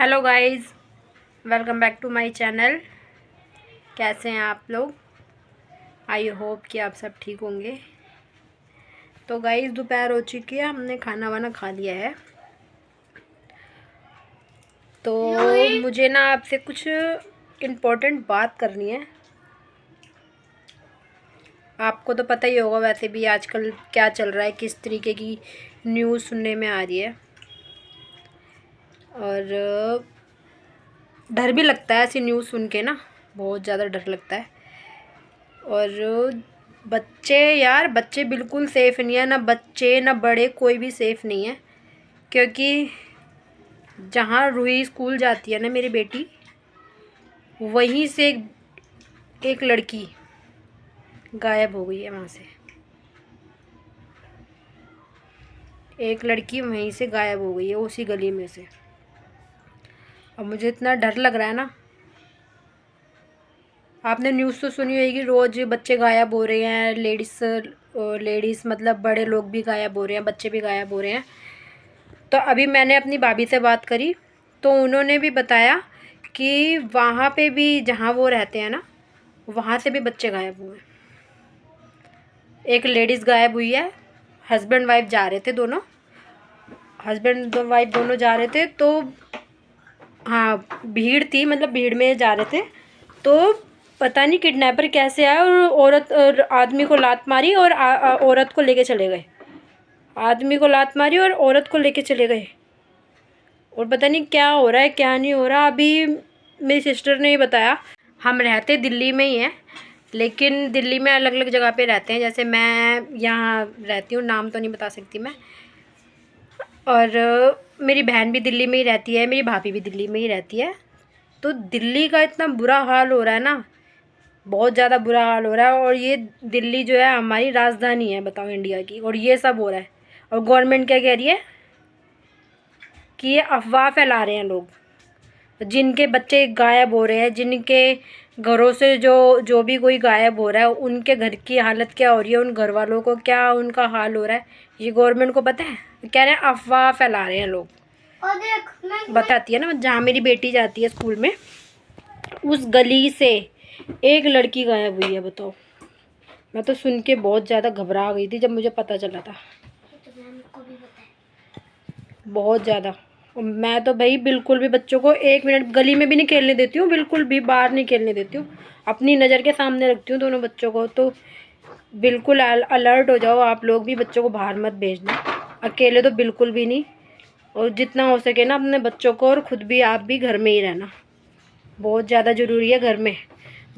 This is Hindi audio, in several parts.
Hello guys, welcome back to my channel. कैसे हैं आप लोग? आई होप कि आप सब ठीक होंगे। तो गाइस, दोपहर हो चुकी है, हमने खाना वाना खा लिया है। तो मुझे ना आपसे कुछ इम्पोर्टेंट बात करनी है। आपको तो पता ही होगा वैसे भी आजकल क्या चल रहा है, किस तरीके की न्यूज़ सुनने में आ रही है, और डर भी लगता है ऐसी न्यूज़ सुन के ना, बहुत ज़्यादा डर लगता है। और बच्चे बिल्कुल सेफ़ नहीं है, ना बच्चे ना बड़े, कोई भी सेफ़ नहीं है। क्योंकि जहाँ रूही स्कूल जाती है ना मेरी बेटी, वहीं से एक लड़की गायब हो गई है। वहाँ से एक लड़की वहीं से गायब हो गई है, उसी गली में से। अब मुझे इतना डर लग रहा है ना। आपने न्यूज़ तो सुनी होगी, रोज़ बच्चे गायब हो रहे हैं, लेडीज़ मतलब बड़े लोग भी गायब हो रहे हैं, बच्चे भी गायब हो रहे हैं। तो अभी मैंने अपनी भाभी से बात करी, तो उन्होंने भी बताया कि वहाँ पे भी जहाँ वो रहते हैं ना, वहाँ से भी बच्चे गायब हुए। एक लेडीज़ गायब हुई है, हस्बैंड वाइफ जा रहे थे दोनों, हस्बैंड वाइफ दोनों जा रहे थे। तो हाँ, भीड़ थी, मतलब भीड़ में जा रहे थे। तो पता नहीं किडनैपर कैसे आया और औरत और आदमी को लात मारी और औरत को लेके चले गए। आदमी को लात मारी और औरत को लेके चले गए। और पता नहीं क्या हो रहा है, क्या नहीं हो रहा। अभी मेरी सिस्टर ने ही बताया। हम रहते दिल्ली में ही हैं, लेकिन दिल्ली में अलग अलग जगह पे रहते हैं। जैसे मैं यहाँ रहती हूँ, नाम तो नहीं बता सकती मैं, और मेरी बहन भी दिल्ली में ही रहती है, मेरी भाभी भी दिल्ली में ही रहती है। तो दिल्ली का इतना बुरा हाल हो रहा है ना, बहुत ज़्यादा बुरा हाल हो रहा है। और ये दिल्ली जो है हमारी राजधानी है, बताओ, इंडिया की, और ये सब हो रहा है। और गवर्नमेंट क्या कह रही है कि ये अफवाह फैला रहे हैं लोग। जिनके बच्चे गायब हो रहे हैं, जिनके घरों से जो भी कोई गायब हो रहा है, उनके घर की हालत क्या हो रही है, उन घर वालों को क्या उनका हाल हो रहा है, ये गवर्नमेंट को पता है। कह रहे हैं अफवाह फैला रहे हैं लोग। और देख, बताती है ना, जहाँ मेरी बेटी जाती है स्कूल में, उस गली से एक लड़की गायब हुई है। बताओ, मैं तो सुन के बहुत ज़्यादा घबरा गई थी जब मुझे पता चला था। बहुत ज़्यादा। मैं तो भाई बिल्कुल भी बच्चों को एक मिनट गली में भी नहीं खेलने देती हूँ, बिल्कुल भी बाहर नहीं खेलने देती हूँ। अपनी नज़र के सामने रखती हूँ दोनों बच्चों को। तो बिल्कुल अलर्ट हो जाओ आप लोग भी, बच्चों को बाहर मत भेजना, अकेले तो बिल्कुल भी नहीं। और जितना हो सके ना अपने बच्चों को, और ख़ुद भी आप भी घर में ही रहना, बहुत ज़्यादा ज़रूरी है। घर में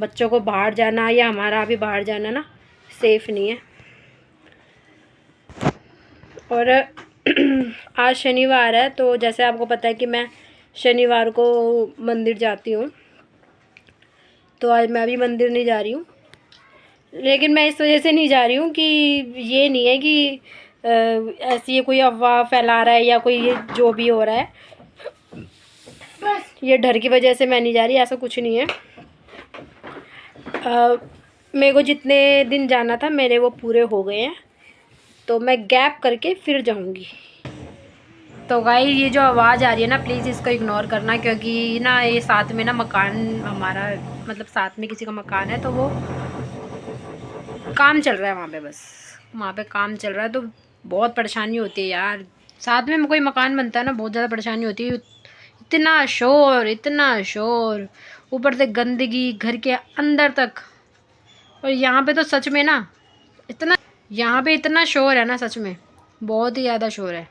बच्चों को बाहर जाना या हमारा भी बाहर जाना ना सेफ़ नहीं है। और आज शनिवार है, तो जैसे आपको पता है कि मैं शनिवार को मंदिर जाती हूँ। तो आज मैं भी मंदिर नहीं जा रही हूँ, लेकिन मैं इस वजह से नहीं जा रही हूँ कि ये नहीं है कि ऐसी कोई अफवाह फैला रहा है या कोई ये जो भी हो रहा है, ये डर की वजह से मैं नहीं जा रही, ऐसा कुछ नहीं है। मेरे को जितने दिन जाना था मेरे वो पूरे हो गए हैं, तो मैं गैप करके फिर जाऊंगी। तो गाइस, ये जो आवाज़ आ रही है ना, प्लीज़ इसको इग्नोर करना, क्योंकि ना ये साथ में ना मकान हमारा, मतलब साथ में किसी का मकान है, तो वो काम चल रहा है वहाँ पे, बस वहाँ पे काम चल रहा है। तो बहुत परेशानी होती है यार, साथ में कोई मकान बनता है ना, बहुत ज़्यादा परेशानी होती है। इतना शोर, इतना शोर, ऊपर से गंदगी घर के अंदर तक। और यहाँ पे तो सच में ना यहाँ पे इतना शोर है ना, सच में बहुत ही ज़्यादा शोर है।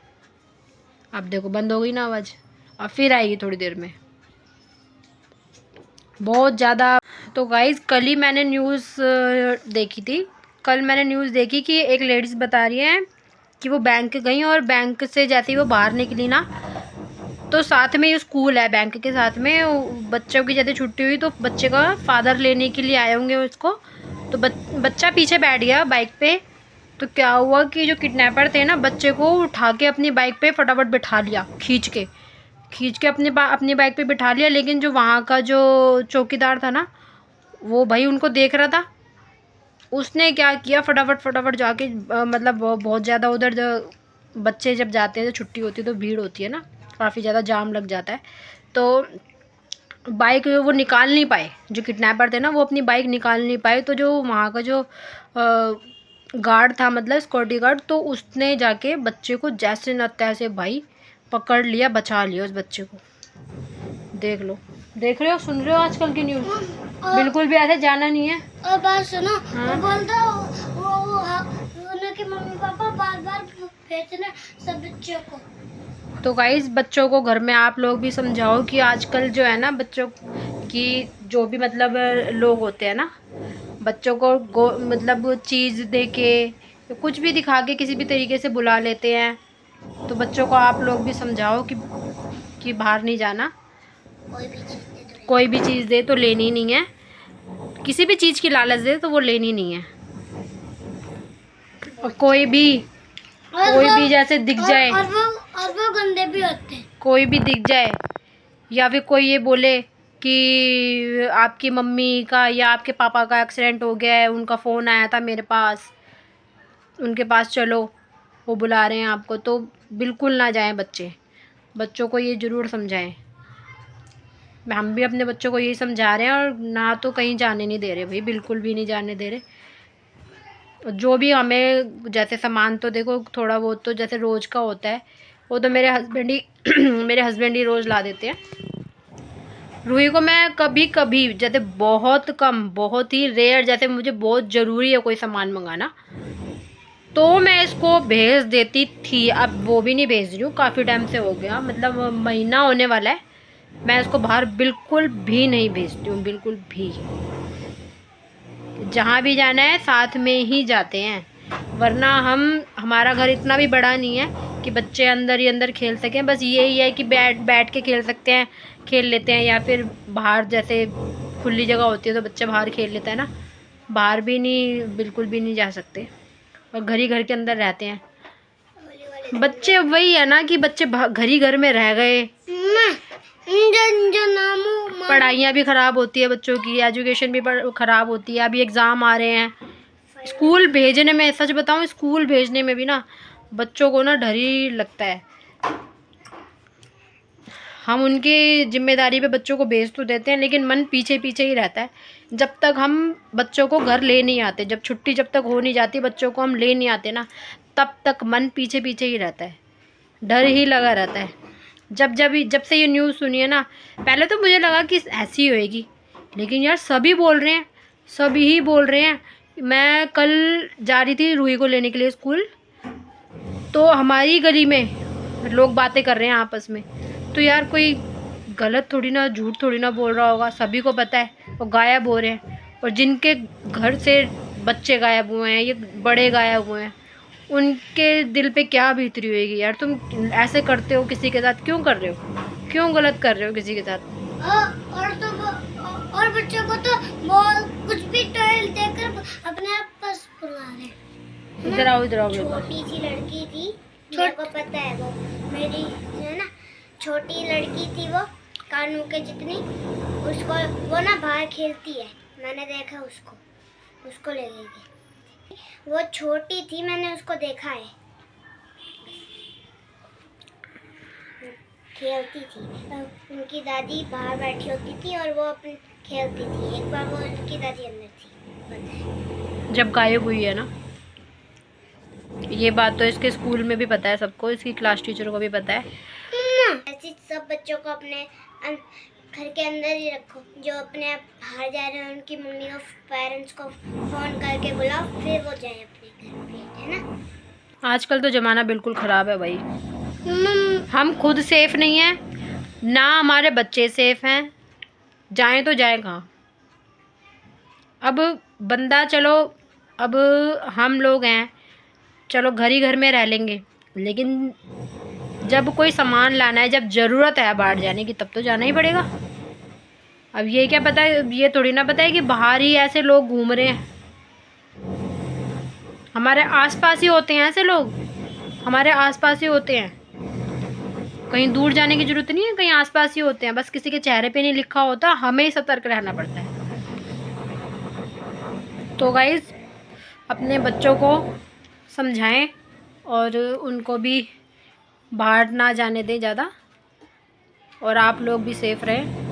अब देखो बंद हो गई ना आवाज़, अब फिर आएगी थोड़ी देर में, बहुत ज़्यादा। तो गाइज़, कल ही मैंने न्यूज़ देखी थी। कल मैंने न्यूज़ देखी कि एक लेडीज़ बता रही हैं कि वो बैंक गई, और बैंक से जैसे ही वो बाहर निकली ना, तो साथ में ही स्कूल है, बैंक के साथ में। बच्चों की जैसे छुट्टी हुई, तो बच्चे का फादर लेने के लिए आए होंगे उसको, तो बच्चा पीछे बैठ गया बाइक पे। तो क्या हुआ कि जो किडनैपर थे ना, बच्चे को उठा के अपनी बाइक पे फटाफट बिठा लिया, खींच के अपनी बाइक पे बिठा लिया। लेकिन जो वहाँ का जो चौकीदार था ना, वो भाई उनको देख रहा था। उसने क्या किया, फटाफट जाके मतलब बहुत ज़्यादा उधर बच्चे जब जाते हैं, तो छुट्टी होती है तो भीड़ होती है ना, काफ़ी ज़्यादा जाम लग जाता है। तो बाइक वो निकाल नहीं पाए, जो किडनैपर थे ना वो अपनी बाइक निकाल नहीं पाए। तो जो वहाँ का जो गार्ड था, मतलब सिक्योरिटी गार्ड, तो उसने जाके बच्चे को जैसे न तैसे भाई पकड़ लिया, बचा लिया उस बच्चे को। देख लो, देख रहे हो, सुन रहे हो आजकल की न्यूज़। बिल्कुल भी ऐसे जाना नहीं है। और बात सुनो, वो बोलता वो उनके मम्मी पापा बार बार भेजना सब बच्चों को। तो गाइस, बच्चों को घर में आप लोग भी समझाओ कि आजकल जो है ना, बच्चों की जो भी मतलब लोग होते हैं ना, बच्चों को मतलब चीज़ दे के कुछ भी दिखा के किसी भी तरीके से बुला लेते हैं। तो बच्चों को आप लोग भी समझाओ कि बाहर नहीं जाना, कोई भी चीज़ दे तो लेनी नहीं है, किसी भी चीज़ की लालच दे तो वो लेनी नहीं है। और कोई भी जैसे दिख जाए, और वो गंदे भी होते हैं। कोई भी दिख जाए या फिर कोई ये बोले कि आपकी मम्मी का या आपके पापा का एक्सीडेंट हो गया है, उनका फ़ोन आया था मेरे पास, उनके पास चलो, वो बुला रहे हैं आपको, तो बिल्कुल ना जाएं बच्चों को ये ज़रूर समझाएं। हम भी अपने बच्चों को यही समझा रहे हैं, और ना तो कहीं जाने नहीं दे रहे भाई, बिल्कुल भी नहीं जाने दे रहे। जो भी हमें जैसे सामान, तो देखो थोड़ा बहुत तो जैसे रोज़ का होता है, वो तो मेरे हस्बैंड ही मेरे हस्बैंड ही रोज़ ला देते हैं। रूही को मैं कभी कभी, जैसे बहुत कम, बहुत ही रेयर, जैसे मुझे बहुत ज़रूरी है कोई सामान मंगाना, तो मैं इसको भेज देती थी। अब वो भी नहीं भेज रही हूँ, काफ़ी टाइम से हो गया, मतलब महीना होने वाला है। मैं इसको बाहर बिल्कुल भी नहीं भेजती हूँ, बिल्कुल भी। जहाँ भी जाना है साथ में ही जाते हैं, वरना हमारा घर इतना भी बड़ा नहीं है कि बच्चे अंदर ही अंदर खेल सकें। बस यही है कि बैठ के खेल सकते हैं, खेल लेते हैं, या फिर बाहर जैसे खुली जगह होती है तो बच्चे बाहर खेल लेते हैं ना, बाहर भी नहीं, बिल्कुल भी नहीं जा सकते, और घर ही घर के अंदर रहते हैं बच्चे। वही है ना कि बच्चे घर ही घर में रह गए, पढ़ाइयाँ भी ख़राब होती है बच्चों की, एजुकेशन भी ख़राब होती है। अभी एग्ज़ाम आ रहे हैं, स्कूल भेजने में, सच बताऊँ, स्कूल भेजने में भी ना बच्चों को ना डर ही लगता है। हम उनकी जिम्मेदारी पे बच्चों को भेज तो देते हैं, लेकिन मन पीछे पीछे ही रहता है जब तक हम बच्चों को घर ले नहीं आते। जब छुट्टी जब तक हो नहीं जाती, बच्चों को हम ले नहीं आते ना, तब तक मन पीछे पीछे ही रहता है, डर ही लगा रहता है। जब से ये न्यूज़ सुनी है ना, पहले तो मुझे लगा कि ऐसी होएगी, लेकिन यार सभी बोल रहे हैं, सभी ही बोल रहे हैं। मैं कल जा रही थी रूही को लेने के लिए स्कूल, तो हमारी गली में लोग बातें कर रहे हैं आपस में, तो यार कोई गलत थोड़ी ना, झूठ थोड़ी ना बोल रहा होगा, सभी को पता है। वो गायब हो रहे हैं, और जिनके घर से बच्चे गायब हुए हैं, ये बड़े गायब हुए हैं, उनके दिल पे क्या बीत रही होगी यार। तुम ऐसे करते हो किसी के साथ, क्यों कर रहे हो, क्यों गलत कर रहे हो किसी के साथ। और बच्चों को तो कुछ भी टॉयल देकर अपने आप पास बुला रहे हैं। इधर आओ, इधर आओ। छोटी सी लड़की थी, मेरे को पता है, वो मेरी है ना, छोटी लड़की थी, वो कानू के जितनी, उसको वो ना बाहर खेलती है, मैंने देखा उसको ले गई थी। वो छोटी थी, मैंने उसको देखा है, खेलती थी। उनकी दादी बाहर बैठी होती थी और वो अपनी खेलती थी। एक बार वो उनकी दादी अंदर थी, जब गायब हुई है ना। ये बात तो इसके स्कूल में भी पता है सबको, इसकी क्लास टीचर को भी पता है। ऐसे सब बच्चों को अपने घर के अंदर ही रखो। जो अपने बाहर जा रहे हैं, उनकी मम्मी को, पेरेंट्स को फ़ोन करके बुलाओ, फिर वो जाए अपने घर पे, है ना। आजकल तो ज़माना बिल्कुल ख़राब है भाई। हम खुद सेफ़ नहीं हैं ना, हमारे बच्चे सेफ़ हैं, जाएं तो जाएं कहाँ। अब बंदा, चलो अब हम लोग हैं, चलो घर ही घर में रह लेंगे, लेकिन जब कोई सामान लाना है, जब ज़रूरत है बाहर जाने की, तब तो जाना ही पड़ेगा। अब ये क्या पता है, ये थोड़ी ना पता है कि बाहर ही ऐसे लोग घूम रहे हैं। हमारे आसपास ही होते हैं ऐसे लोग, हमारे आसपास ही होते हैं, कहीं दूर जाने की ज़रूरत नहीं है, कहीं आसपास ही होते हैं। बस किसी के चेहरे पे नहीं लिखा होता, हमें ही सतर्क रहना पड़ता है। तो गाइस, अपने बच्चों को समझाएं और उनको भी बाहर ना जाने दें ज़्यादा, और आप लोग भी सेफ़ रहें।